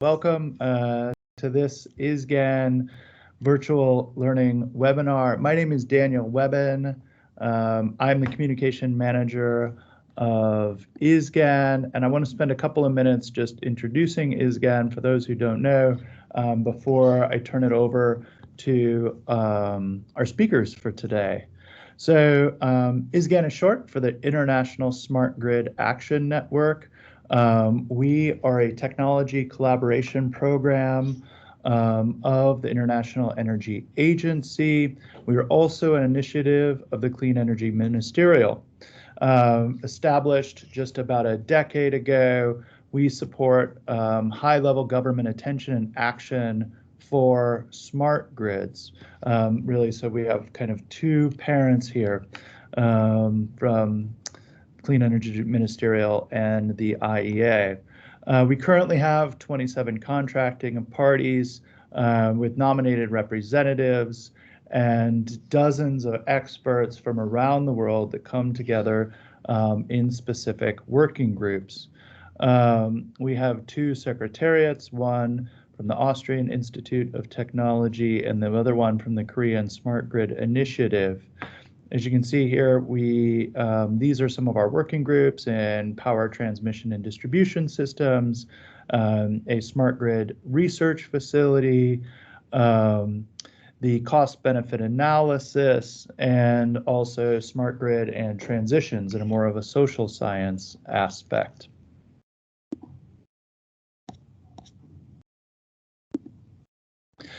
Welcome to this ISGAN Virtual Learning webinar. My name is Daniel Webben. I'm the Communication Manager of ISGAN, and I want to spend a couple of minutes just introducing ISGAN for those who don't know before I turn it over to our speakers for today. So ISGAN is short for the International Smart Grid Action Network. We are a technology collaboration program of the International Energy Agency. We are also an initiative of the Clean Energy Ministerial. Established just about a decade ago, we support high-level government attention and action for smart grids. Really, so we have kind of two parents here from Clean Energy Ministerial and the IEA. We currently have 27 contracting parties with nominated representatives and dozens of experts from around the world that come together in specific working groups. We have two secretariats, one from the Austrian Institute of Technology and the other one from the Korean Smart Grid Initiative. As you can see here, these are some of our working groups in power transmission and distribution systems, a smart grid research facility, the cost-benefit analysis, and also smart grid and transitions in a more of a social science aspect.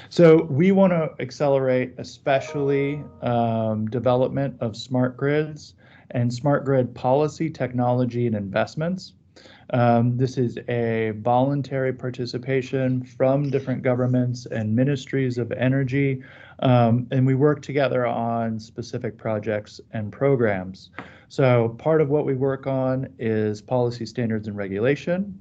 So we want to accelerate especially development of smart grids and smart grid policy, technology, and investments. This is a voluntary participation from different governments and ministries of energy, and we work together on specific projects and programs. So part of what we work on is policy standards and regulation.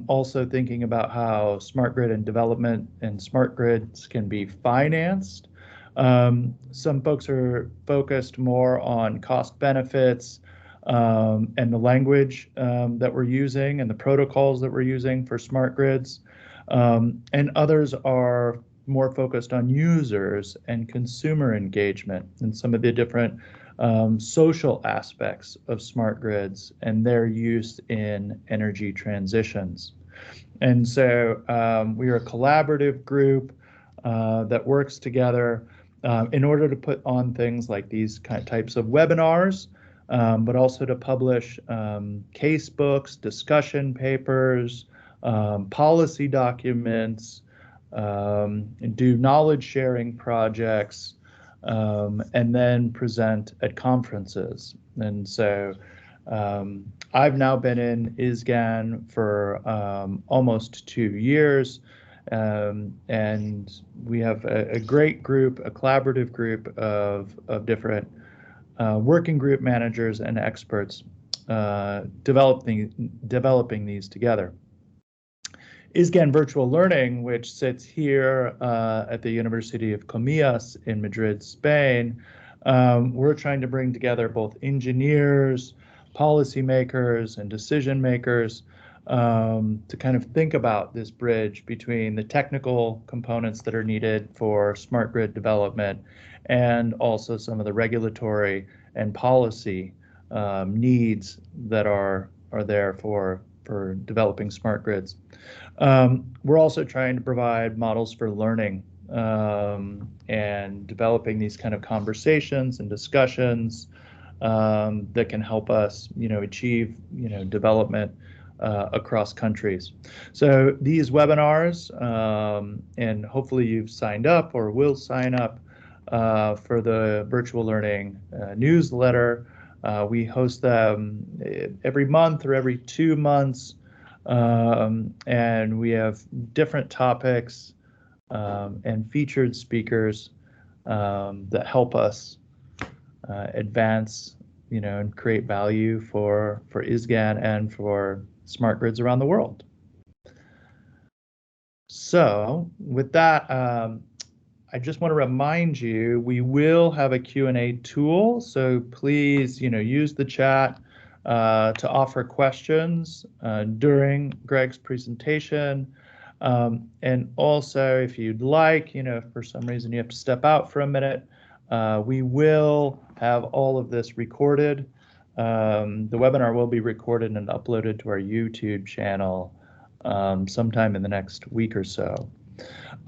Also thinking about how smart grid and development and smart grids can be financed. Some folks are focused more on cost benefits and the language that we're using and the protocols that we're using for smart grids. And others are more focused on users and consumer engagement and some of the different social aspects of smart grids and their use in energy transitions. And so we are a collaborative group that works together in order to put on things like these types of webinars, but also to publish case books, discussion papers, policy documents, and do knowledge sharing projects, and then present at conferences. And so I've now been in ISGAN for almost 2 years, and we have a great group, a collaborative group of different working group managers and experts developing these together. ISGAN Virtual Learning, which sits here at the University of Comillas in Madrid, Spain, we're trying to bring together both engineers, policymakers, and decision makers to kind of think about this bridge between the technical components that are needed for smart grid development and also some of the regulatory and policy needs that are there for developing smart grids. We're also trying to provide models for learning and developing these kind of conversations and discussions that can help us, achieve, development across countries. So these webinars, and hopefully you've signed up or will sign up for the virtual learning newsletter. We host them every month or every 2 months, and we have different topics and featured speakers that help us advance, and create value for ISGAN and for smart grids around the world. So with that, I just want to remind you, we will have a Q&A tool, so please, use the chat to offer questions during Greg's presentation. And also, if you'd like, if for some reason you have to step out for a minute, we will have all of this recorded. The webinar will be recorded and uploaded to our YouTube channel sometime in the next week or so.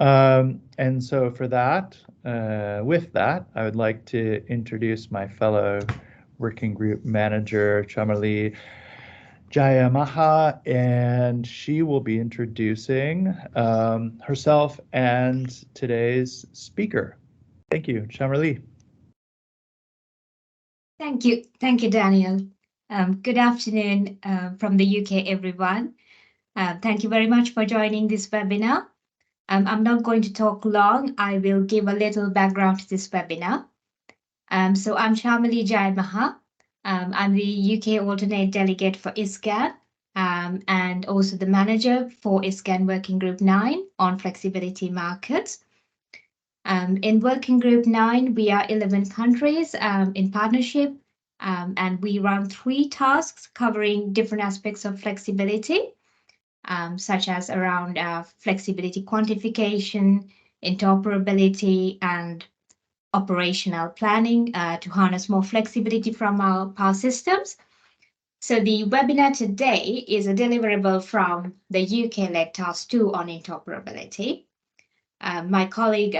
And so for that, with that, I would like to introduce my fellow working group manager, Charmalee Jayamaha, and she will be introducing herself and today's speaker. Thank you, Charmalee. Thank you, Daniel. Good afternoon from the UK, everyone. Thank you very much for joining this webinar. I'm not going to talk long. I will give a little background to this webinar. So I'm Charmalee Jayamaha. I'm the UK alternate delegate for ISGAN and also the manager for ISGAN Working Group 9 on flexibility markets. In Working Group 9, we are 11 countries in partnership, and we run 3 tasks covering different aspects of flexibility, such as around flexibility quantification, interoperability, and operational planning to harness more flexibility from our power systems. So the webinar today is a deliverable from the UK-led Task 2 on interoperability. My colleague,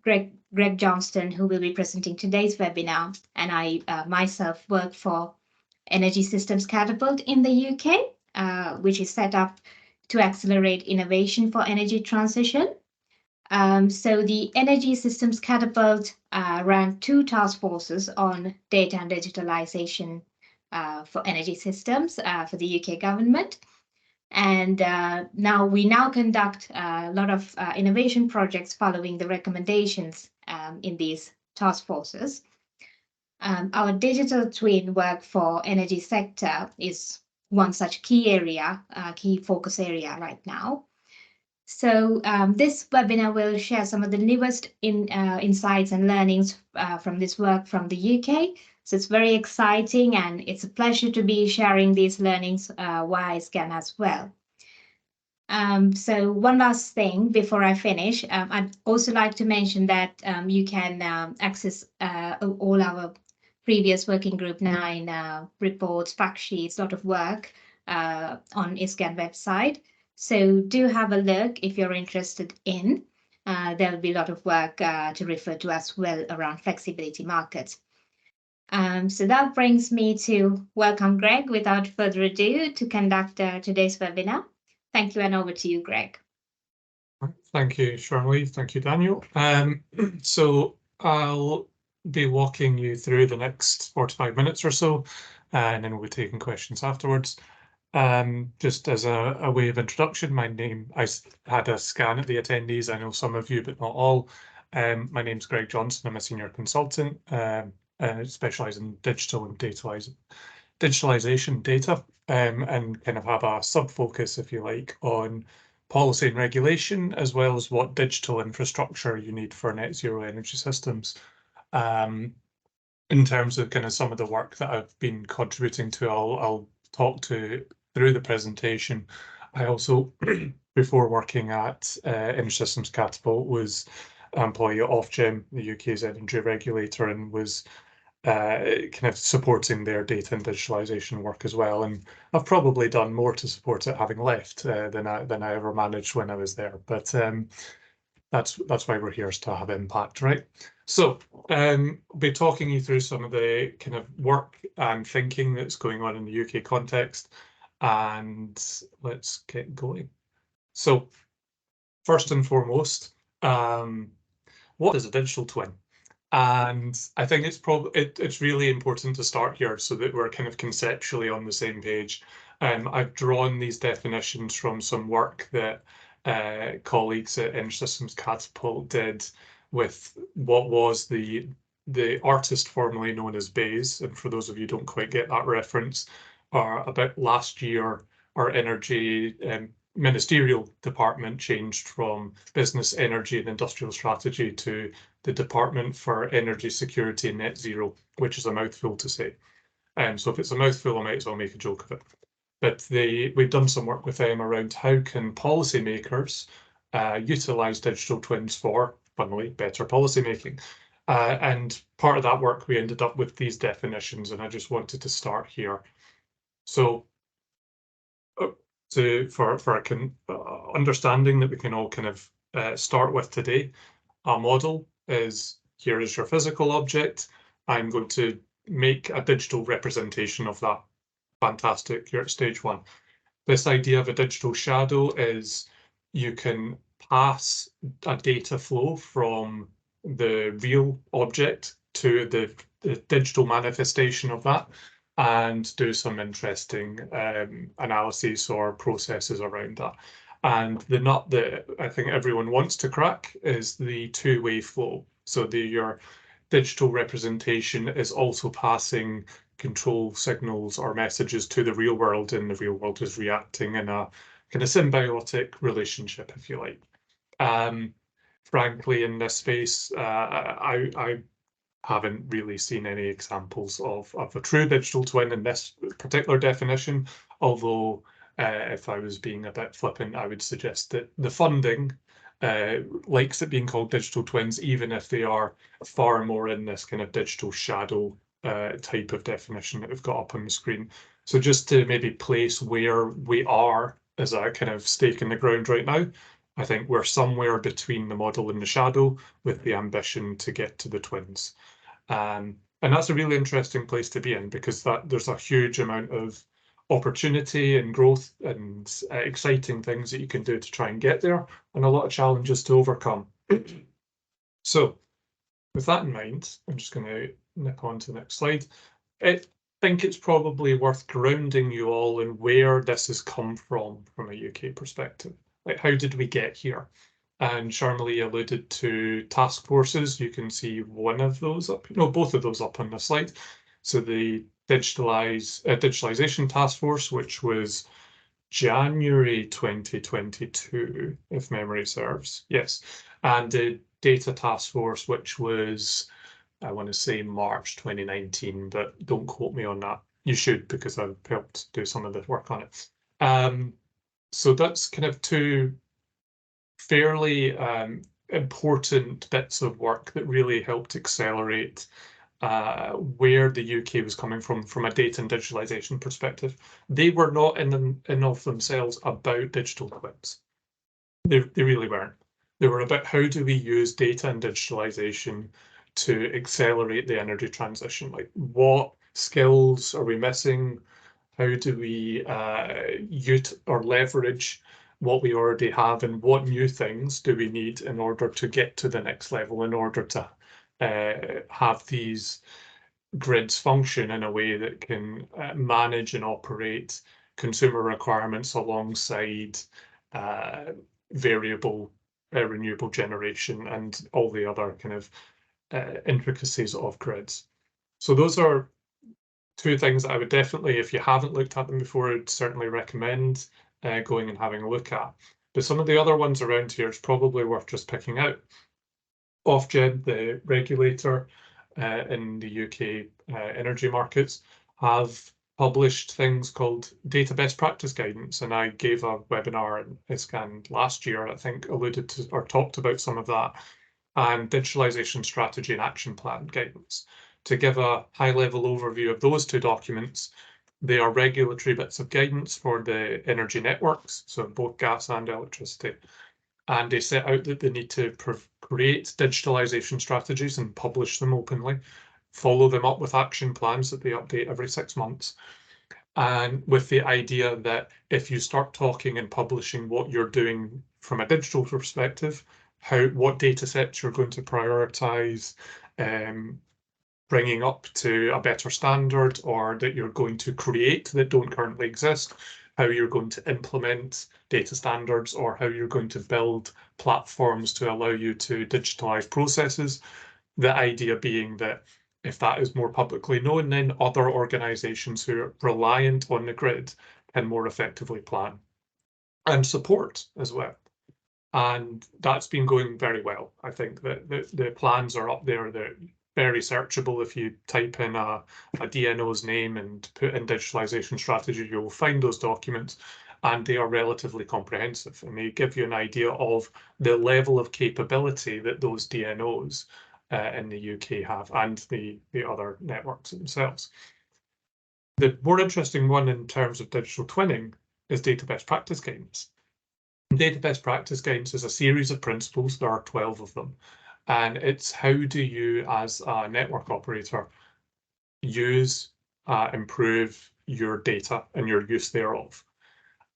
Greg Johnston, who will be presenting today's webinar, and I myself work for Energy Systems Catapult in the UK, which is set up to accelerate innovation for energy transition. So the Energy Systems Catapult ran 2 task forces on data and digitalisation for energy systems for the UK government. And now we conduct a lot of innovation projects following the recommendations in these task forces. Our digital twin work for energy sector is one such key focus area right now. So this webinar will share some of the newest insights and learnings from this work from the UK. So it's very exciting, and it's a pleasure to be sharing these learnings via ISGAN as well. So one last thing before I finish, I'd also like to mention that you can access all our previous Working Group 9 reports, fact sheets, a lot of work on ISGAN website. So do have a look if you're interested in. There'll be a lot of work to refer to as well around flexibility markets. So that brings me to welcome Greg without further ado to conduct today's webinar. Thank you, and over to you, Greg. Thank you, Charmalee. Thank you, Daniel. So I'll be walking you through the next 45 minutes or so, and then we'll be taking questions afterwards. Just as a way of introduction, I had a scan at the attendees. I know some of you, but not all. My name's Greg Johnston. I'm a senior consultant, specialising in digital and digitalisation data, and kind of have a sub-focus, if you like, on policy and regulation, as well as what digital infrastructure you need for net zero energy systems. In terms of kind of some of the work that I've been contributing to, I'll talk to through the presentation. I also, before working at Energy Systems Catapult, was an employee at Ofgem, the UK's energy regulator, and was kind of supporting their data and digitalisation work as well. And I've probably done more to support it having left than I ever managed when I was there. But that's why we're here, is to have impact, right? So I'll be talking you through some of the kind of work and thinking that's going on in the UK context, and let's get going. So first and foremost, what is a digital twin? And I think it's really important to start here so that we're kind of conceptually on the same page. I've drawn these definitions from some work that colleagues at Energy Systems Catapult did with what was the artist formerly known as Bayes. And for those of you who don't quite get that reference, about last year, our energy ministerial department changed from Business, Energy and Industrial Strategy to the Department for Energy Security and Net Zero, which is a mouthful to say. So if it's a mouthful, I might as well make a joke of it. but we've done some work with them around how can policymakers utilise digital twins for, funnily, better policymaking. And part of that work, we ended up with these definitions, and I just wanted to start here. So for a understanding that we can all kind of start with today, a model is, here is your physical object. I'm going to make a digital representation of that. Fantastic, you're at stage one. This idea of a digital shadow is you can pass a data flow from the real object to the digital manifestation of that and do some interesting analyses or processes around that. And the nut that I think everyone wants to crack is the two-way flow. So your digital representation is also passing control signals or messages to the real world, and the real world is reacting in a kind of symbiotic relationship, if you like. Frankly, in this space, I haven't really seen any examples of a true digital twin in this particular definition, although if I was being a bit flippant, I would suggest that the funding likes it being called digital twins, even if they are far more in this kind of digital shadow type of definition that we've got up on the screen. So just to maybe place where we are as a kind of stake in the ground right now, I think we're somewhere between the model and the shadow with the ambition to get to the twins. And that's a really interesting place to be in, because there's a huge amount of opportunity and growth and exciting things that you can do to try and get there, and a lot of challenges to overcome. So with that in mind, I'm just going to nip on to the next slide. I think it's probably worth grounding you all in where this has come from a UK perspective. Like, how did we get here? And Charmalee alluded to task forces. You can see one of those up, no, both of those up on the slide. So the digitalisation task force, which was January 2022, if memory serves. Yes. And the data task force, which was, I want to say March 2019, but don't quote me on that. You should, because I've helped do some of the work on it. So that's kind of two fairly important bits of work that really helped accelerate where the UK was coming from a data and digitalisation perspective. They were not in of themselves about digital twins. They really weren't. They were about how do we use data and digitalisation to accelerate the energy transition? Like, what skills are we missing? How do we use or leverage what we already have, and what new things do we need in order to get to the next level, in order to have these grids function in a way that can manage and operate consumer requirements alongside variable renewable generation and all the other kind of intricacies of grids. So those are two things that I would definitely, if you haven't looked at them before, I'd certainly recommend going and having a look at. But some of the other ones around here is probably worth just picking out. Ofgem, the regulator in the UK energy markets, have published things called data best practice guidance, and I gave a webinar in ISGAN last year, I think, alluded to or talked about some of that, and digitalisation strategy and action plan guidance. To give a high-level overview of those two documents, they are regulatory bits of guidance for the energy networks, so both gas and electricity. And they set out that they need to create digitalisation strategies and publish them openly, follow them up with action plans that they update every 6 months. And with the idea that if you start talking and publishing what you're doing from a digital perspective, what data sets you're going to prioritise, bringing up to a better standard, or that you're going to create that don't currently exist, how you're going to implement data standards, or how you're going to build platforms to allow you to digitalize processes. The idea being that if that is more publicly known, then other organizations who are reliant on the grid can more effectively plan and support as well. And that's been going very well. I think that the plans are up there. very searchable. If you type in a DNO's name and put in digitalisation strategy, you'll find those documents, and they are relatively comprehensive, and they give you an idea of the level of capability that those DNOs in the UK have, and the other networks themselves. The more interesting one in terms of digital twinning is data best practice guidance. Data best practice guidance is a series of principles. There are 12 of them. And it's how do you, as a network operator, use, improve your data and your use thereof.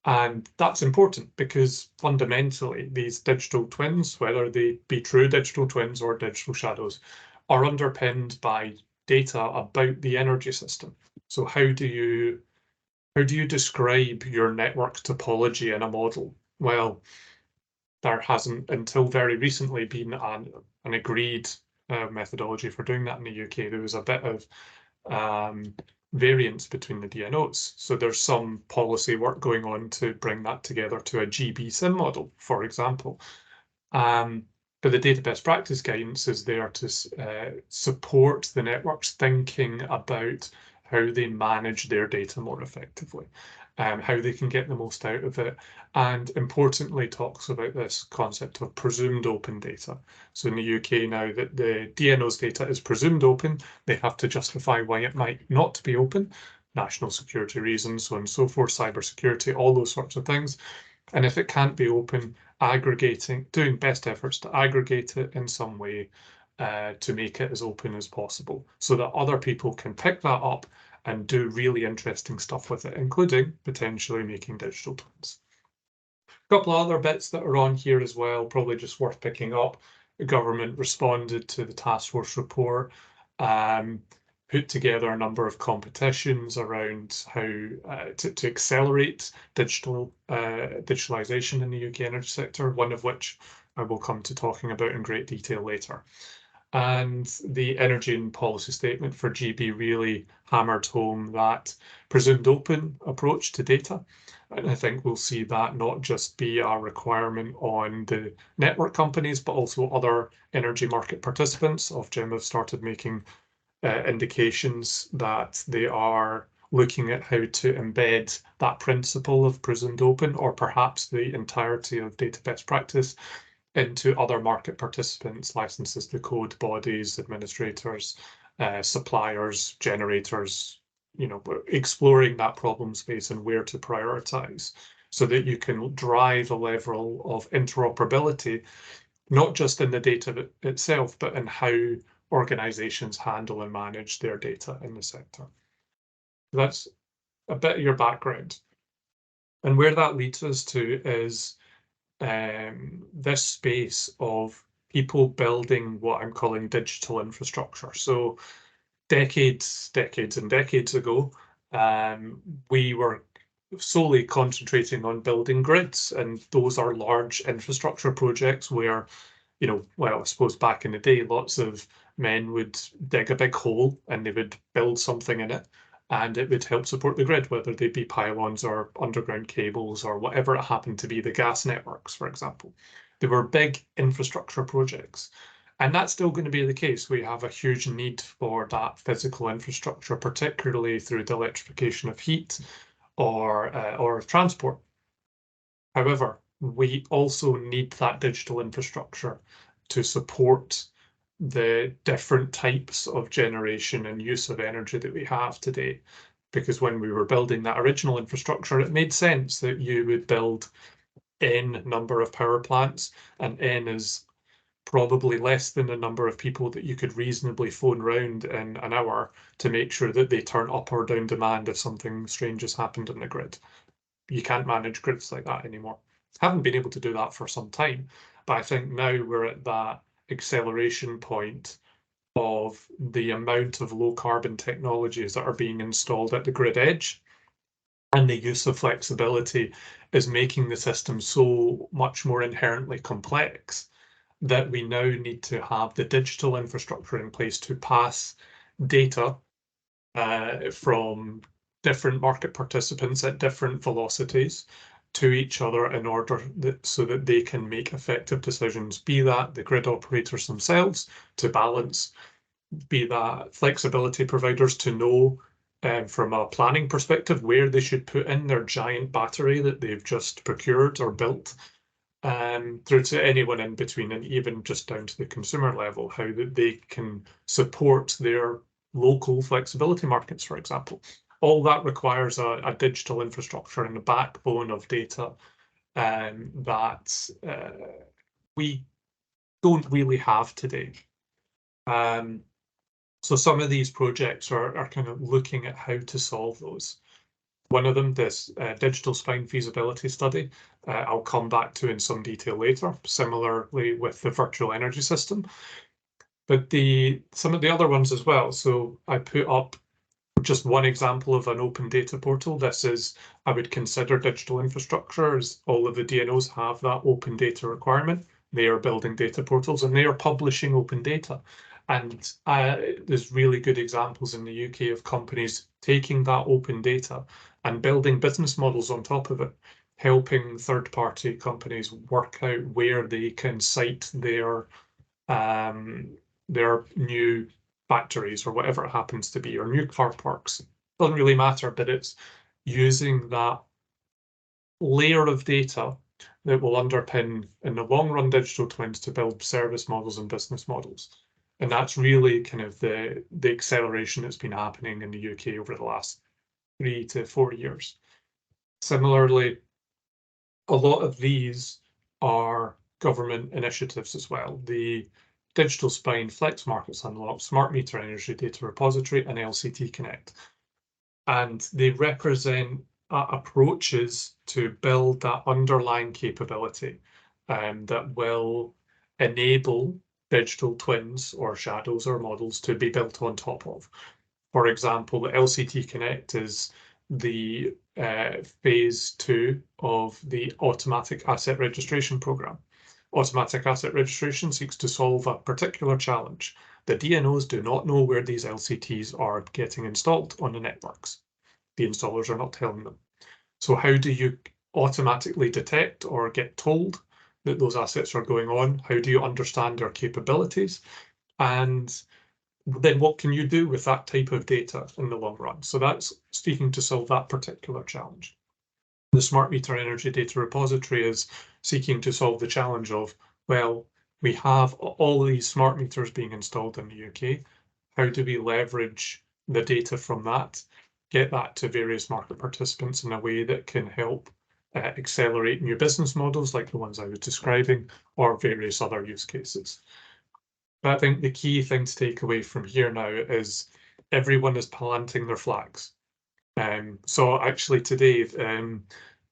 And that's important because fundamentally these digital twins, whether they be true digital twins or digital shadows, are underpinned by data about the energy system. So how do you describe your network topology in a model? Well, there hasn't until very recently been an agreed methodology for doing that in the UK. There was a bit of variance between the DNOs. So there's some policy work going on to bring that together to a GB SIM model, for example. But the data best practice guidance is there to support the networks thinking about how they manage their data more effectively, how they can get the most out of it, and importantly talks about this concept of presumed open data. So in the UK now that the DNO's data is presumed open, they have to justify why it might not be open, national security reasons, so on and so forth, cybersecurity, all those sorts of things. And if it can't be open, aggregating, doing best efforts to aggregate it in some way to make it as open as possible so that other people can pick that up and do really interesting stuff with it, including potentially making digital twins. A couple of other bits that are on here as well, probably just worth picking up. The government responded to the task force report, put together a number of competitions around how to accelerate digitalisation in the UK energy sector, one of which I will come to talking about in great detail later. And the energy and policy statement for GB really hammered home that presumed open approach to data. And I think we'll see that not just be a requirement on the network companies, but also other energy market participants. Ofgem have started making indications that they are looking at how to embed that principle of presumed open, or perhaps the entirety of data best practice, into other market participants, licenses to code bodies, administrators, suppliers, generators, exploring that problem space and where to prioritize so that you can drive a level of interoperability, not just in the data itself, but in how organizations handle and manage their data in the sector. That's a bit of your background. And where that leads us to is this space of people building what I'm calling digital infrastructure. So decades and decades ago, we were solely concentrating on building grids, and those are large infrastructure projects where, well, I suppose back in the day, lots of men would dig a big hole and they would build something in it, and it would help support the grid, whether they be pylons or underground cables or whatever it happened to be, the gas networks, for example. They were big infrastructure projects. And that's still going to be the case. We have a huge need for that physical infrastructure, particularly through the electrification of heat or transport. However, we also need that digital infrastructure to support the different types of generation and use of energy that we have today. Because when we were building that original infrastructure, it made sense that you would build N number of power plants, and N is probably less than the number of people that you could reasonably phone round in an hour to make sure that they turn up or down demand if something strange has happened in the grid. You can't manage grids like that anymore. Haven't been able to do that for some time, but I think now we're at that acceleration point of the amount of low carbon technologies that are being installed at the grid edge, and the use of flexibility is making the system so much more inherently complex that we now need to have the digital infrastructure in place to pass data from different market participants at different velocities to each other in order so that they can make effective decisions, be that the grid operators themselves to balance be that flexibility providers to know from a planning perspective where they should put in their giant battery that they've just procured or built, through to anyone in between, and even just down to the consumer level, how that they can support their local flexibility markets, for example. All that requires a digital infrastructure and a backbone of data that we don't really have today. So some of these projects are kind of looking at how to solve those. One of them, this digital spine feasibility study, I'll come back to in some detail later, similarly with the virtual energy system. But some of the other ones as well. So I put up just one example of an open data portal. This is, I would consider digital infrastructure, as all of the DNOs have that open data requirement. They are building data portals and they are publishing open data. And there's really good examples in the UK of companies taking that open data and building business models on top of it, helping third-party companies work out where they can site their new factories or whatever it happens to be, or new car parks. Doesn't really matter, but it's using that layer of data that will underpin, in the long run, digital twins to build service models and business models. And that's really kind of the acceleration that's been happening in the UK over the last 3 to 4 years. Similarly, a lot of these are government initiatives as well. The Digital Spine, Flex Markets Unlock, Smart Meter Energy Data Repository, and LCT Connect. And they represent approaches to build that underlying capability that will enable digital twins or shadows or models to be built on top of. For example, the LCT Connect is the phase 2 of the automatic asset registration program. Automatic asset registration seeks to solve a particular challenge. The DNOs do not know where these LCTs are getting installed on the networks. The installers are not telling them. So how do you automatically detect or get told that those assets are going on? How do you understand their capabilities? And then what can you do with that type of data in the long run? So that's seeking to solve that particular challenge. The Smart Meter Energy Data Repository is seeking to solve the challenge of, well, we have all these smart meters being installed in the UK. How do we leverage the data from that, get that to various market participants in a way that can help accelerate new business models like the ones I was describing, or various other use cases? But I think the key thing to take away from here now is everyone is planting their flags. So actually today,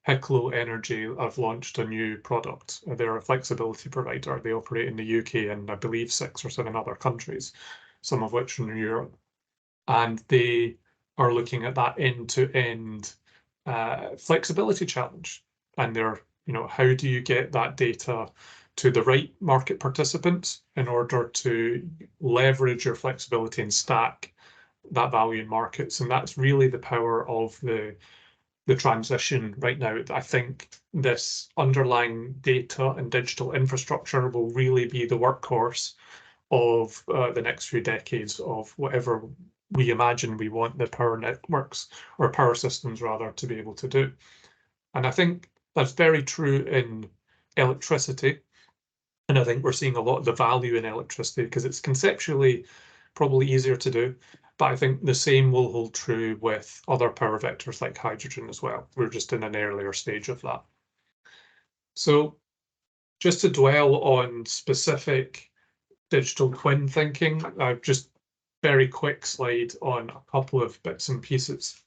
Hiklo Energy have launched a new product. They're a flexibility provider. They operate in the UK and I believe 6 or 7 other countries, some of which are in Europe. And they are looking at that end-to-end flexibility challenge. And they're, how do you get that data to the right market participants in order to leverage your flexibility and stack that value in markets? And that's really the power of the transition right now. I think this underlying data and digital infrastructure will really be the workhorse of the next few decades of whatever we imagine we want the power networks, or power systems rather, to be able to do. And I think that's very true in electricity. And I think we're seeing a lot of the value in electricity because it's conceptually probably easier to do. But I think the same will hold true with other power vectors like hydrogen as well. We're just in an earlier stage of that. So just to dwell on specific digital twin thinking, I've just very quick slide on a couple of bits and pieces.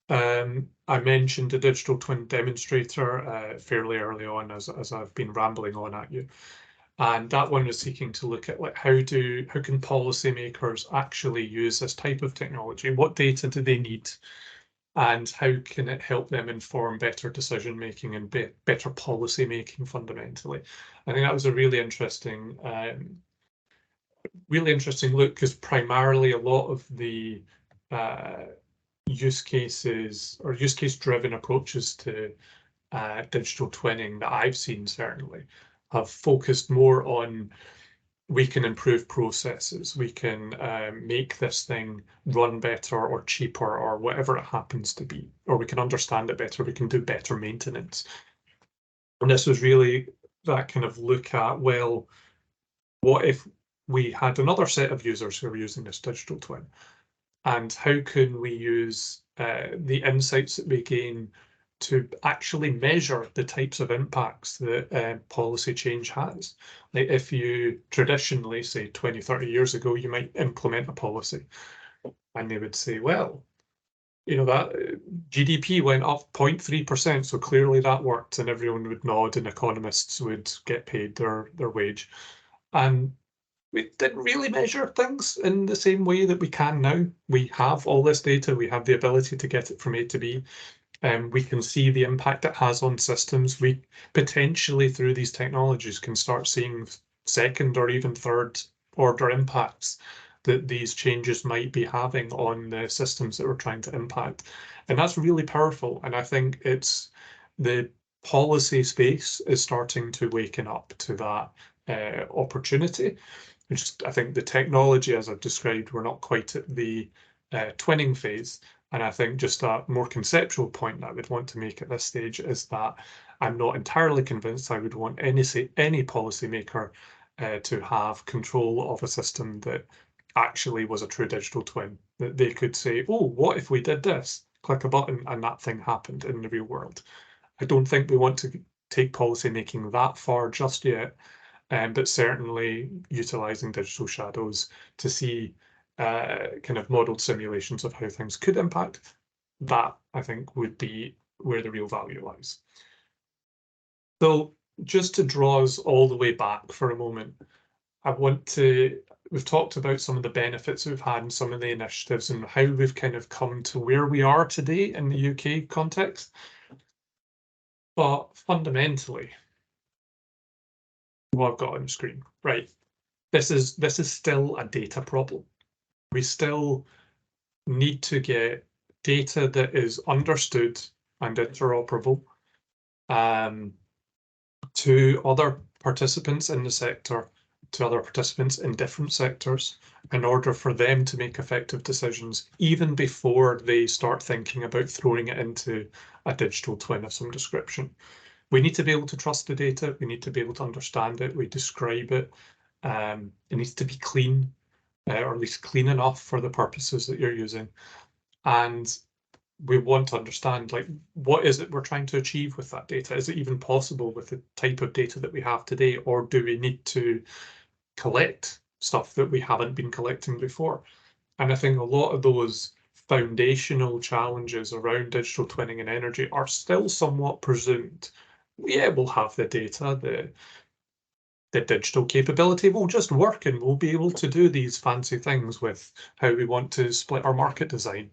I mentioned a digital twin demonstrator fairly early on as I've been rambling on at you. And that one was seeking to look at how can policymakers actually use this type of technology? What data do they need? And how can it help them inform better decision making and better policy making fundamentally? I think that was a really interesting look, because primarily a lot of the use cases or use case driven approaches to digital twinning that I've seen certainly have focused more on we can improve processes, we can make this thing run better or cheaper or whatever it happens to be, or we can understand it better, we can do better maintenance. And this was really that kind of look at, well, what if we had another set of users who were using this digital twin? And how can we use the insights that we gain to actually measure the types of impacts that policy change has? Like if you traditionally, say 20, 30 years ago, you might implement a policy and they would say, well, you know, that GDP went up 0.3%, so clearly that worked, and everyone would nod and economists would get paid their wage. And we didn't really measure things in the same way that we can now. We have all this data, we have the ability to get it from A to B. We can see the impact it has on systems. We potentially, through these technologies, can start seeing second or even third order impacts that these changes might be having on the systems that we're trying to impact. And that's really powerful. And I think it's the policy space is starting to waken up to that opportunity. I think the technology, as I've described, we're not quite at the twinning phase. And I think just a more conceptual point that I would want to make at this stage is that I'm not entirely convinced I would want any policymaker to have control of a system that actually was a true digital twin. That they could say, oh, what if we did this? Click a button and that thing happened in the real world. I don't think we want to take policy making that far just yet. But certainly utilising digital shadows to see kind of modelled simulations of how things could impact, that I think would be where the real value lies. So just to draw us all the way back for a moment, we've talked about some of the benefits we've had and some of the initiatives and how we've kind of come to where we are today in the UK context. But fundamentally, what I've got on the screen, right? This is still a data problem. We still need to get data that is understood and interoperable to other participants in the sector, to other participants in different sectors, in order for them to make effective decisions, even before they start thinking about throwing it into a digital twin of some description. We need to be able to trust the data. We need to be able to understand it. We describe it. It needs to be clean, or at least clean enough for the purposes that you're using. And we want to understand, like, what is it we're trying to achieve with that data? Is it even possible with the type of data that we have today, or do we need to collect stuff that we haven't been collecting before? And I think a lot of those foundational challenges around digital twinning and energy are still somewhat presumed. Yeah, we'll have the data, the digital capability will just work and we'll be able to do these fancy things with how we want to split our market design.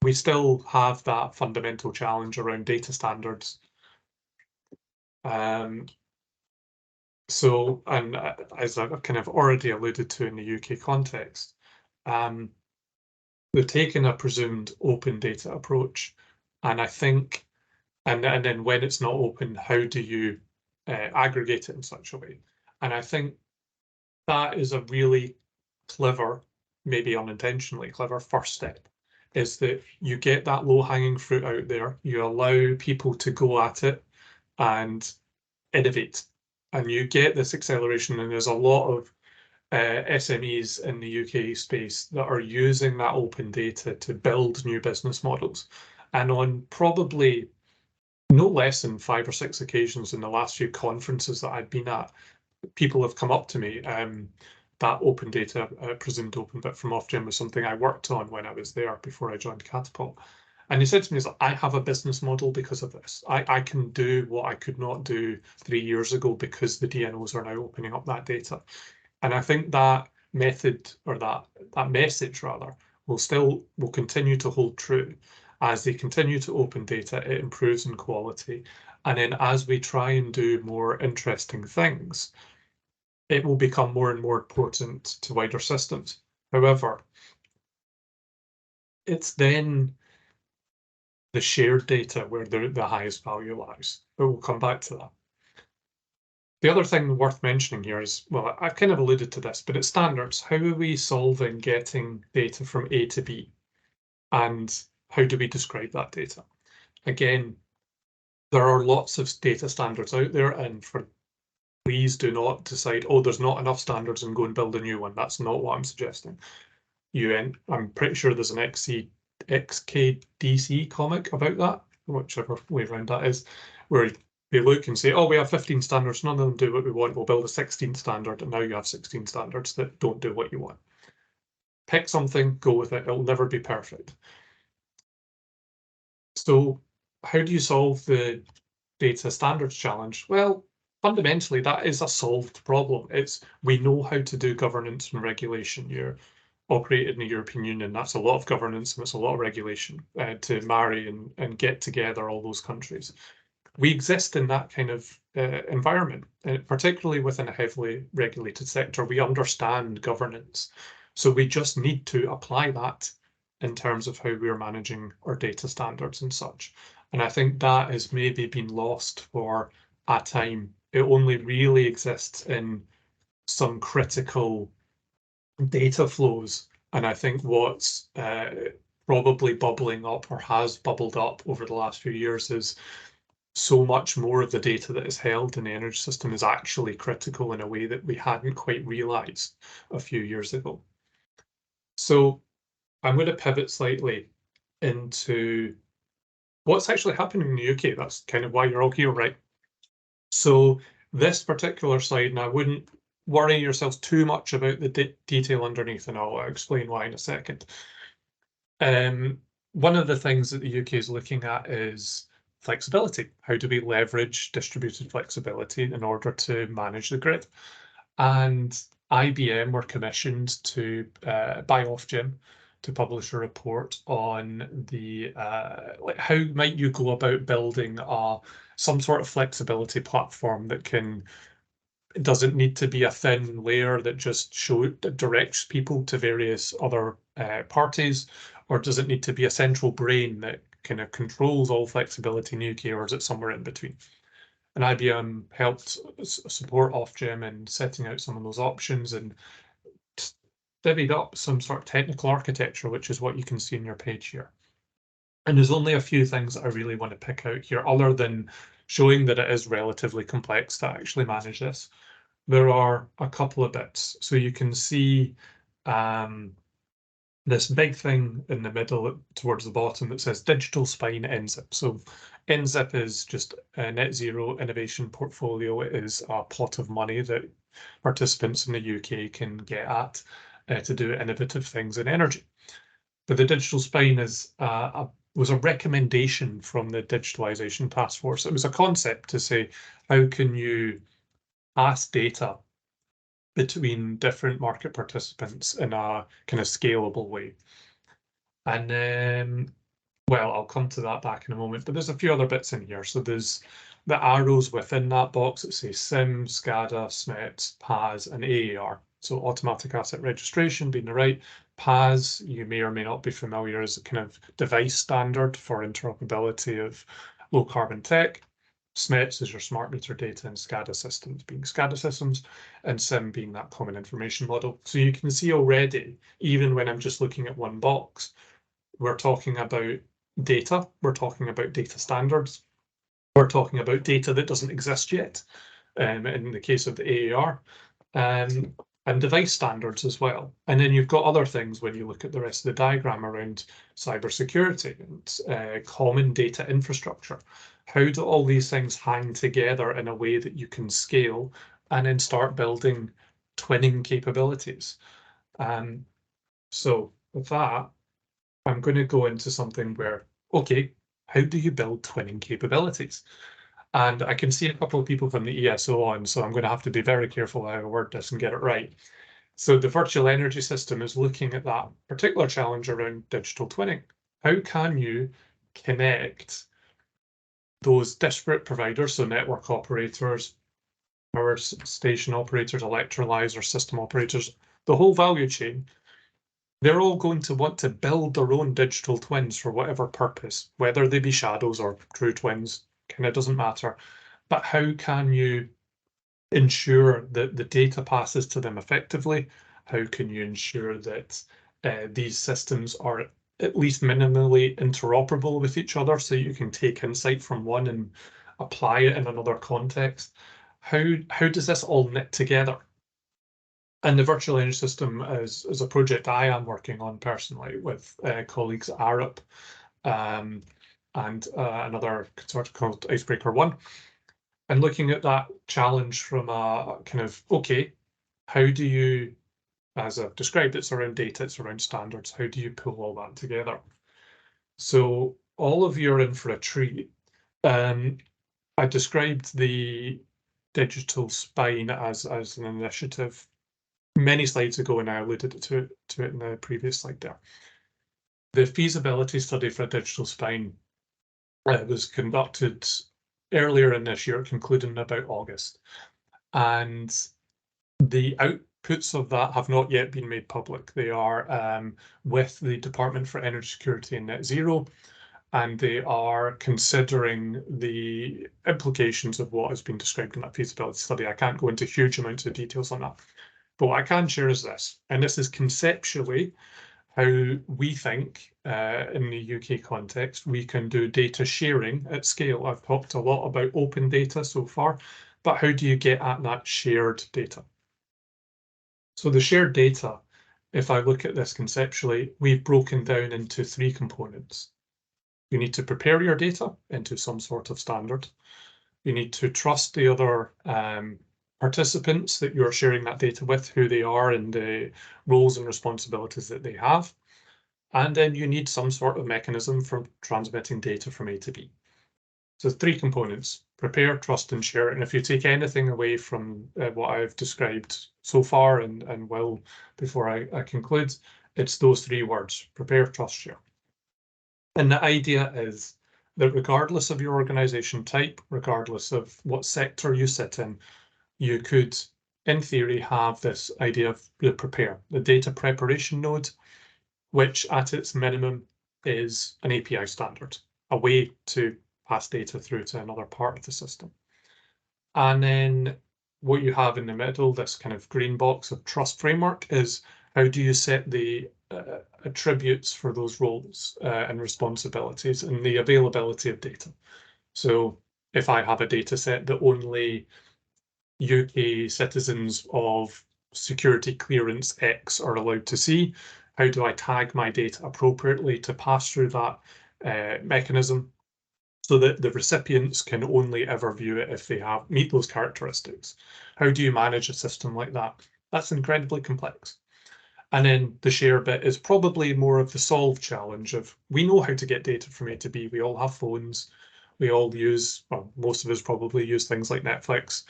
We still have that fundamental challenge around data standards. So, and as I've kind of already alluded to in the UK context, we've taken a presumed open data approach. And I think, and then when it's not open, how do you aggregate it in such a way? And I think that is a really clever, maybe unintentionally clever first step, is that you get that low-hanging fruit out there, you allow people to go at it and innovate, and you get this acceleration. And there's a lot of SMEs in the UK space that are using that open data to build new business models. And on probably no less than 5 or 6 occasions in the last few conferences that I've been at, people have come up to me. That open data, presumed open bit from Ofgem was something I worked on when I was there before I joined Catapult. And he said to me, I have a business model because of this. I can do what I could not do 3 years ago because the DNOs are now opening up that data. And I think that method, or that message rather, will continue to hold true. As they continue to open data, it improves in quality. And then as we try and do more interesting things, it will become more and more important to wider systems. However, it's then the shared data where the highest value lies. But we'll come back to that. The other thing worth mentioning here is, well, I've kind of alluded to this, but it's standards. How are we solving getting data from A to B? And how do we describe that data? Again, there are lots of data standards out there, and please do not decide, oh, there's not enough standards and go and build a new one. That's not what I'm suggesting. I'm pretty sure there's an XKDC comic about that, whichever way around that is, where they look and say, oh, we have 15 standards, none of them do what we want, we'll build a 16th standard, and now you have 16 standards that don't do what you want. Pick something, go with it, it'll never be perfect. So how do you solve the data standards challenge? Well, fundamentally, that is a solved problem. We know how to do governance and regulation. You're operated in the European Union. That's a lot of governance and it's a lot of regulation to marry and get together all those countries. We exist in that kind of environment, particularly within a heavily regulated sector. We understand governance. So we just need to apply that in terms of how we're managing our data standards and such. And I think that has maybe been lost for a time. It only really exists in some critical data flows. And I think what's probably bubbling up or has bubbled up over the last few years is so much more of the data that is held in the energy system is actually critical in a way that we hadn't quite realized a few years ago. So I'm going to pivot slightly into what's actually happening in the UK. That's kind of why you're all here, right? So this particular slide, and I wouldn't worry yourselves too much about the detail underneath, and I'll explain why in a second. One of the things that the UK is looking at is flexibility. How do we leverage distributed flexibility in order to manage the grid? And IBM were commissioned to by Ofgem to publish a report on the how might you go about building some sort of flexibility platform that doesn't need to be a thin layer that just directs people to various other parties, or does it need to be a central brain that kind of controls all flexibility in the UK, or is it somewhere in between? And IBM helped support Ofgem in setting out some of those options and divvied up some sort of technical architecture, which is what you can see in your page here. And there's only a few things that I really want to pick out here, other than showing that it is relatively complex to actually manage this. There are a couple of bits. So you can see this big thing in the middle towards the bottom that says Digital Spine NZIP. So NZIP is just a net zero innovation portfolio. It is a pot of money that participants in the UK can get at to do innovative things in energy. But the Digital Spine was a recommendation from the Digitalisation Task Force. It was a concept to say, how can you pass data between different market participants in a kind of scalable way? And then, well, I'll come to that back in a moment, but there's a few other bits in here. So there's the arrows within that box that say SIM, SCADA, SMETS, PAS, and AAR. So automatic asset registration being the right. PAS, you may or may not be familiar, is a kind of device standard for interoperability of low carbon tech. SMETS is your smart meter data, and SCADA systems being SCADA systems, and SIM being that common information model. So you can see already, even when I'm just looking at one box, we're talking about data, we're talking about data standards, we're talking about data that doesn't exist yet, in the case of the AAR, and device standards as well. And then you've got other things when you look at the rest of the diagram around cybersecurity and common data infrastructure. How do all these things hang together in a way that you can scale and then start building twinning capabilities? So with that, I'm going to go into something where, okay, how do you build twinning capabilities? And I can see a couple of people from the ESO on, so I'm going to have to be very careful how I word this and get it right. So the virtual energy system is looking at that particular challenge around digital twinning. How can you connect those disparate providers, so network operators, power station operators, electrolyzer system operators, the whole value chain? They're all going to want to build their own digital twins for whatever purpose, whether they be shadows or true twins, kind of doesn't matter. But how can you ensure that the data passes to them effectively? How can you ensure that these systems are at least minimally interoperable with each other, so you can take insight from one and apply it in another context? How does this all knit together? And the virtual learning system is a project I am working on personally with colleagues at Arup and another consortium called Icebreaker One. And looking at that challenge from a kind of, okay, how do you, as I've described, it's around data, it's around standards, how do you pull all that together? So all of you are in for a treat. I described the digital spine as an initiative many slides ago, and I alluded to it in the previous slide there. The feasibility study for a digital spine was conducted earlier in this year, concluding in about August. And the outputs of that have not yet been made public. They are with the Department for Energy Security and Net Zero, and they are considering the implications of what has been described in that feasibility study. I can't go into huge amounts of details on that. But what I can share is this, and this is conceptually how we think in the UK context we can do data sharing at scale. I've talked a lot about open data so far, but how do you get at that shared data? So the shared data, if I look at this conceptually, we've broken down into 3 components. You need to prepare your data into some sort of standard. You need to trust the other participants that you're sharing that data with, who they are and the roles and responsibilities that they have. And then you need some sort of mechanism for transmitting data from A to B. So 3 components: prepare, trust, and share. And if you take anything away from what I've described so far and will before I conclude, it's those 3 words: prepare, trust, share. And the idea is that regardless of your organization type, regardless of what sector you sit in, you could, in theory, have this idea of the prepare, the data preparation node, which at its minimum is an API standard, a way to pass data through to another part of the system. And then what you have in the middle, this kind of green box of trust framework, is how do you set the attributes for those roles and responsibilities and the availability of data. So if I have a data set that only UK citizens of security clearance X are allowed to see, how do I tag my data appropriately to pass through that mechanism so that the recipients can only ever view it if they meet those characteristics? How do you manage a system like that? That's incredibly complex. And then the share bit is probably more of the solve challenge of, we know how to get data from A to B. We all have phones. We all use, well, most of us probably use things like Netflix,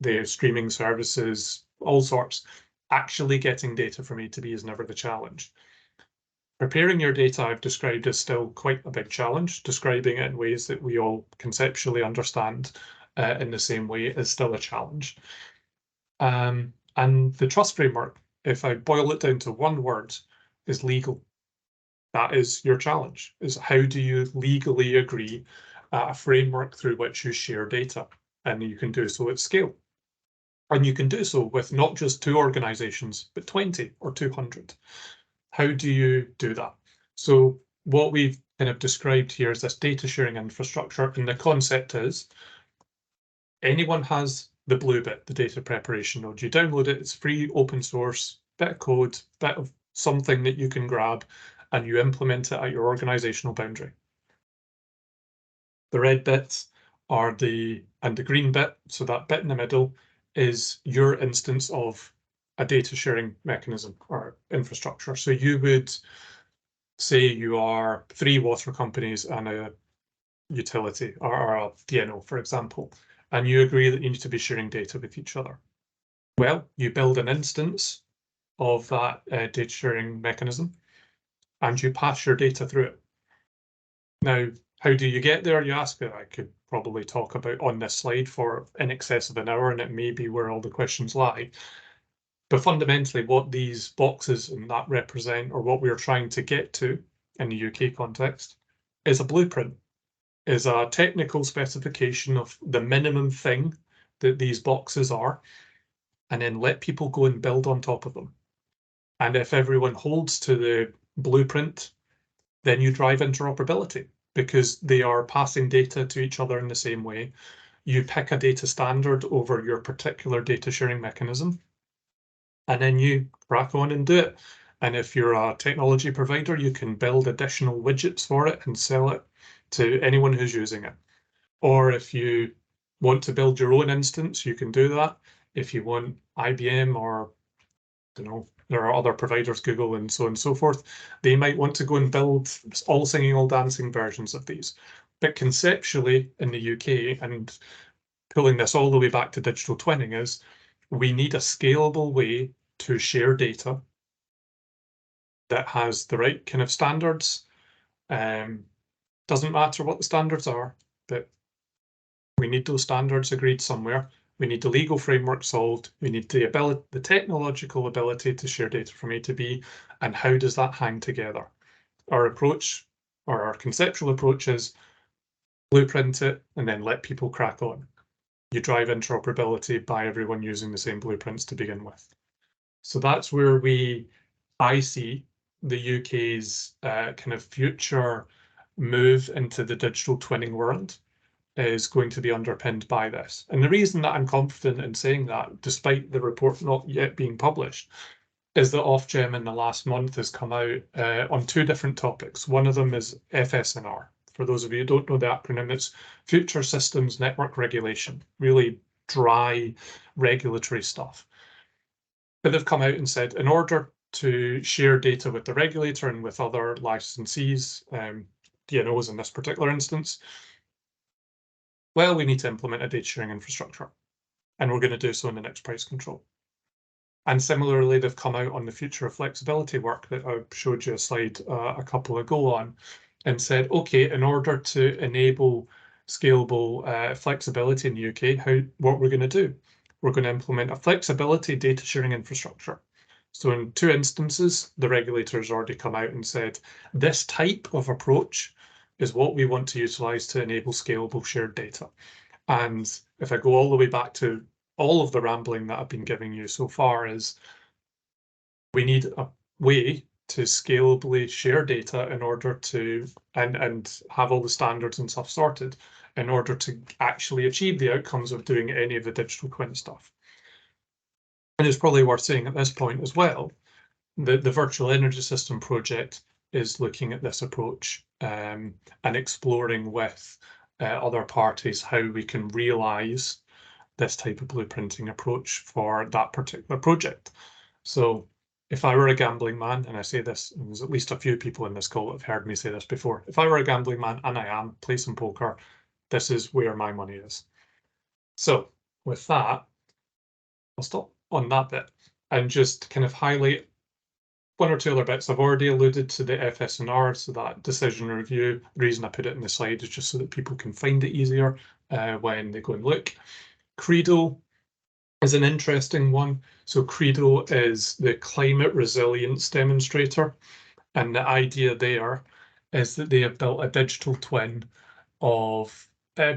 the streaming services, all sorts. Actually getting data from A to B is never the challenge. Preparing your data, I've described, as still quite a big challenge. Describing it in ways that we all conceptually understand in the same way is still a challenge. And the trust framework, if I boil it down to one word, is legal. That is your challenge, is how do you legally agree a framework through which you share data? And you can do so at scale. And you can do so with not just 2 organizations, but 20 or 200. How do you do that? So what we've kind of described here is this data sharing infrastructure. And the concept is anyone has the blue bit, the data preparation node. You download it, it's free, open source, bit of code, bit of something that you can grab, and you implement it at your organizational boundary. The red bits are and the green bit, so that bit in the middle, is your instance of a data sharing mechanism or infrastructure. So you would say you are 3 water companies and a utility or a DNO, for example, and you agree that you need to be sharing data with each other. Well, you build an instance of that data sharing mechanism and you pass your data through it. Now, how do you get there, you ask? I could probably talk about on this slide for in excess of an hour, and it may be where all the questions lie. But fundamentally, what these boxes and that represent, or what we're trying to get to in the UK context, is a blueprint, is a technical specification of the minimum thing that these boxes are, and then let people go and build on top of them. And if everyone holds to the blueprint, then you drive interoperability because they are passing data to each other in the same way. You pick a data standard over your particular data sharing mechanism, and then you crack on and do it. And if you're a technology provider, you can build additional widgets for it and sell it to anyone who's using it. Or if you want to build your own instance, you can do that. If you want IBM or, you know, there are other providers, Google and so on and so forth, they might want to go and build all singing, all dancing versions of these. But conceptually in the UK, and pulling this all the way back to digital twinning, is we need a scalable way to share data that has the right kind of standards. Doesn't matter what the standards are, but we need those standards agreed somewhere. We need the legal framework solved. We need the technological ability to share data from A to B. And how does that hang together? Our approach, or our conceptual approach, is blueprint it and then let people crack on. You drive interoperability by everyone using the same blueprints to begin with. So that's where I see the UK's kind of future move into the digital twinning world is going to be underpinned by this. And the reason that I'm confident in saying that, despite the report not yet being published, is that Ofgem in the last month has come out on two different topics. One of them is FSNR. For those of you who don't know the acronym, it's Future Systems Network Regulation, really dry regulatory stuff. But they've come out and said, in order to share data with the regulator and with other licensees, DNOs in this particular instance, well, we need to implement a data sharing infrastructure, and we're going to do so in the next price control. And similarly, they've come out on the future of flexibility work that I showed you a slide a couple ago on, and said, okay, in order to enable scalable flexibility in the UK, what we're going to do? We're going to implement a flexibility data sharing infrastructure. So in two instances, the regulators already come out and said, this type of approach is what we want to utilize to enable scalable shared data. And if I go all the way back to all of the rambling that I've been giving you so far, is we need a way to scalably share data in order to, and have all the standards and stuff sorted in order to actually achieve the outcomes of doing any of the digital twin stuff. And it's probably worth saying at this point as well, that the Virtual Energy System project is looking at this approach and exploring with other parties how we can realise this type of blueprinting approach for that particular project. So if I were a gambling man, and I say this, and there's at least a few people in this call that have heard me say this before, if I were a gambling man, and I am, play some poker, this is where my money is. So with that, I'll stop on that bit and just kind of highlight one or two other bits. I've already alluded to the FSNR, so that decision review. The reason I put it in the slide is just so that people can find it easier when they go and look. Credo is an interesting one. So Credo is the climate resilience demonstrator. And the idea there is that they have built a digital twin of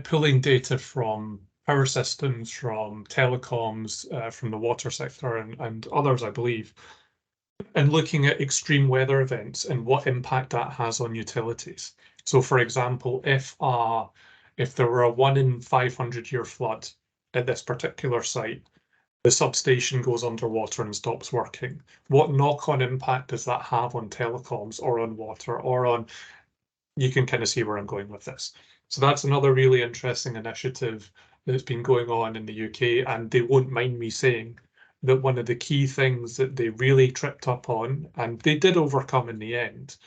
pulling data from power systems, from telecoms, from the water sector and others, I believe, and looking at extreme weather events and what impact that has on utilities. So for example, if there were a 1 in 500 year flood at this particular site, the substation goes underwater and stops working. What knock-on impact does that have on telecoms or on water or on, you can kind of see where I'm going with this. So that's another really interesting initiative that's been going on in the UK, and they won't mind me saying that one of the key things that they really tripped up on, and they did overcome in the end,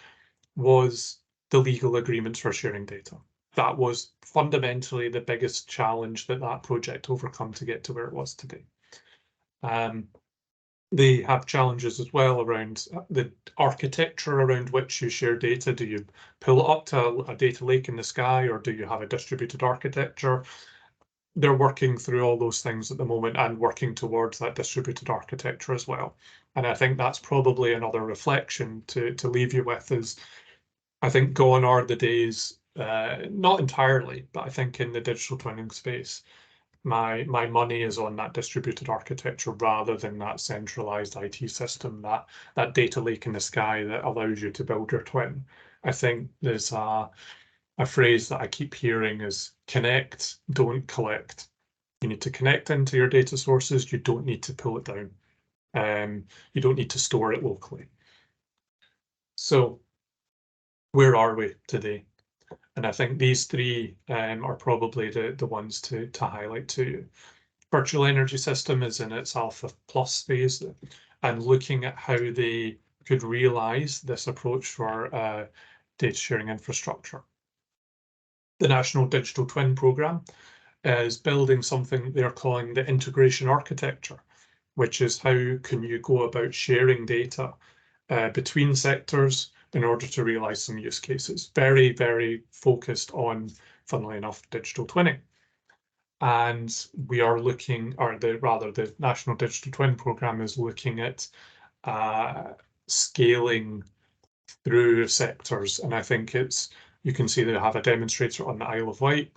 was the legal agreements for sharing data. That was fundamentally the biggest challenge that project overcome to get to where it was today. They have challenges as well around the architecture around which you share data. Do you pull it up to a data lake in the sky, or do you have a distributed architecture? They're working through all those things at the moment and working towards that distributed architecture as well. And I think that's probably another reflection to leave you with is, I think gone are the days, not entirely, but I think in the digital twinning space, my money is on that distributed architecture rather than that centralized IT system, that data lake in the sky that allows you to build your twin. I think there's a phrase that I keep hearing is connect, don't collect. You need to connect into your data sources. You don't need to pull it down. You don't need to store it locally. So where are we today? And I think these three are probably the ones to highlight to you. Virtual Energy System is in its Alpha Plus phase and looking at how they could realize this approach for data sharing infrastructure. The National Digital Twin Programme is building something they're calling the integration architecture, which is how can you go about sharing data between sectors in order to realize some use cases. Very, very focused on, funnily enough, digital twinning. And we are looking, or the National Digital Twin Programme is looking at scaling through sectors. And I think you can see they have a demonstrator on the Isle of Wight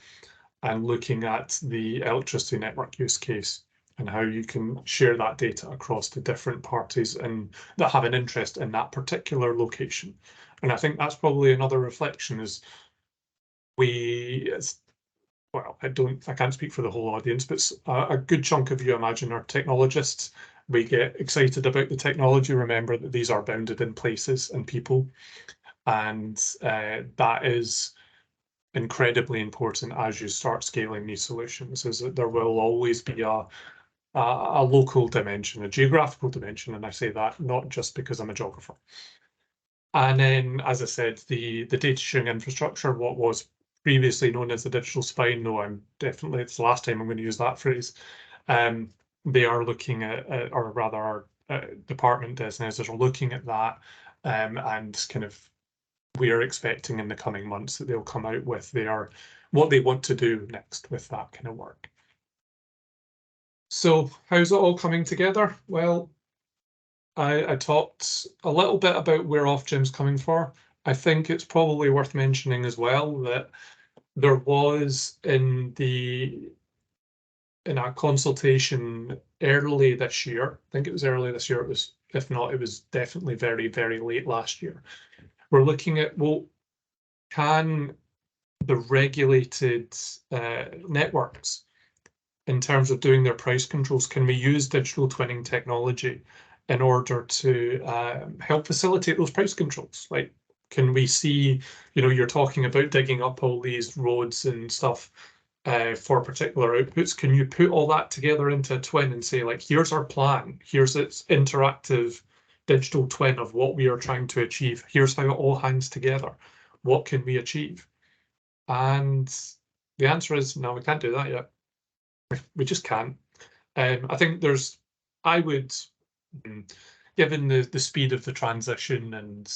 and looking at the electricity network use case and how you can share that data across the different parties and that have an interest in that particular location. And I think that's probably another reflection is well, I can't speak for the whole audience, but a good chunk of you, imagine, are technologists. We get excited about the technology. Remember that these are bounded in places and people. And that is incredibly important as you start scaling these solutions, is that there will always be a local dimension, a geographical dimension. And I say that not just because I'm a geographer. And then, as I said, the data sharing infrastructure, what was previously known as the digital spine, no, it's the last time I'm going to use that phrase. They are looking at, or rather our department designators are looking at that and kind of we are expecting in the coming months that they'll come out with what they want to do next with that kind of work. So how's it all coming together? Well, I talked a little bit about where Ofgem's coming from. I think it's probably worth mentioning as well that there was in our consultation early this year, I think it was early this year, if not, it was definitely very, very late last year. We're looking at, well, can the regulated networks, in terms of doing their price controls, can we use digital twinning technology in order to help facilitate those price controls? Like, can we see, you're talking about digging up all these roads and stuff for particular outputs. Can you put all that together into a twin and say, like, here's our plan, here's its interactive digital twin of what we are trying to achieve, here's how it all hangs together, what can we achieve? And the answer is no, we can't do that yet. We just can't. I think given the speed of the transition and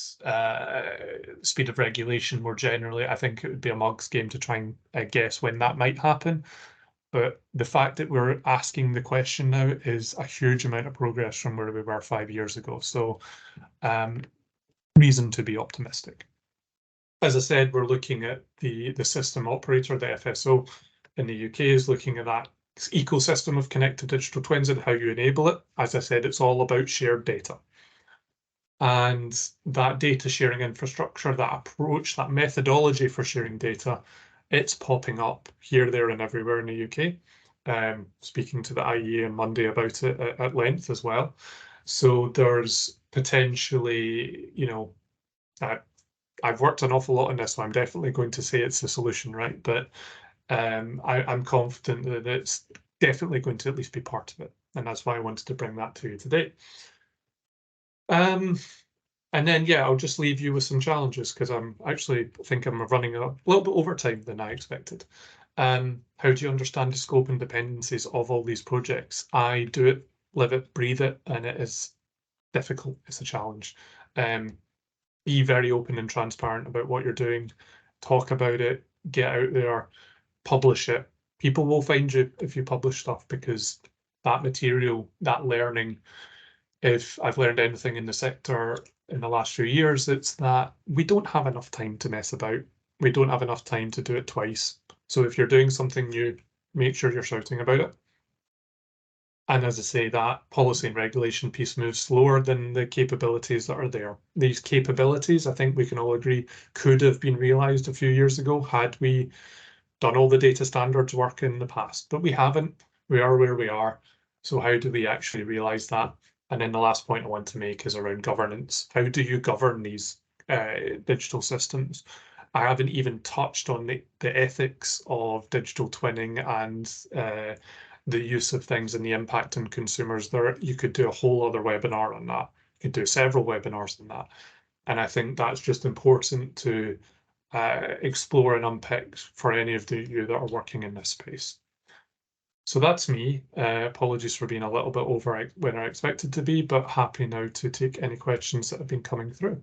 speed of regulation more generally, I think it would be a mug's game to try and guess when that might happen. But the fact that we're asking the question now is a huge amount of progress from where we were 5 years ago. So reason to be optimistic. As I said, we're looking at the system operator, the FSO in the UK is looking at that ecosystem of connected digital twins and how you enable it. As I said, it's all about shared data. And that data sharing infrastructure, that approach, that methodology for sharing data, it's popping up here, there, and everywhere in the UK. Speaking to the IEA on Monday about it at length as well. So there's potentially, I've worked an awful lot on this, so I'm definitely going to say it's the solution, right? But I'm confident that it's definitely going to at least be part of it. And that's why I wanted to bring that to you today. And then, yeah, I'll just leave you with some challenges because I think I'm running a little bit over time than I expected. How do you understand the scope and dependencies of all these projects? I do it, live it, breathe it, and it is difficult. It's a challenge. Be very open and transparent about what you're doing. Talk about it, get out there, publish it. People will find you if you publish stuff because that material, that learning, if I've learned anything in the sector in the last few years, it's that we don't have enough time to mess about. We don't have enough time to do it twice. So if you're doing something new, make sure you're shouting about it. And as I say, that policy and regulation piece moves slower than the capabilities that are there. These capabilities, I think we can all agree, could have been realised a few years ago had we done all the data standards work in the past, but we haven't. We are where we are. So how do we actually realise that? And then the last point I want to make is around governance. How do you govern these digital systems? I haven't even touched on the ethics of digital twinning and the use of things and the impact on consumers. There, you could do a whole other webinar on that. You could do several webinars on that. And I think that's just important to explore and unpick for any of you that are working in this space. So that's me. Apologies for being a little bit over when I expected to be, but happy now to take any questions that have been coming through.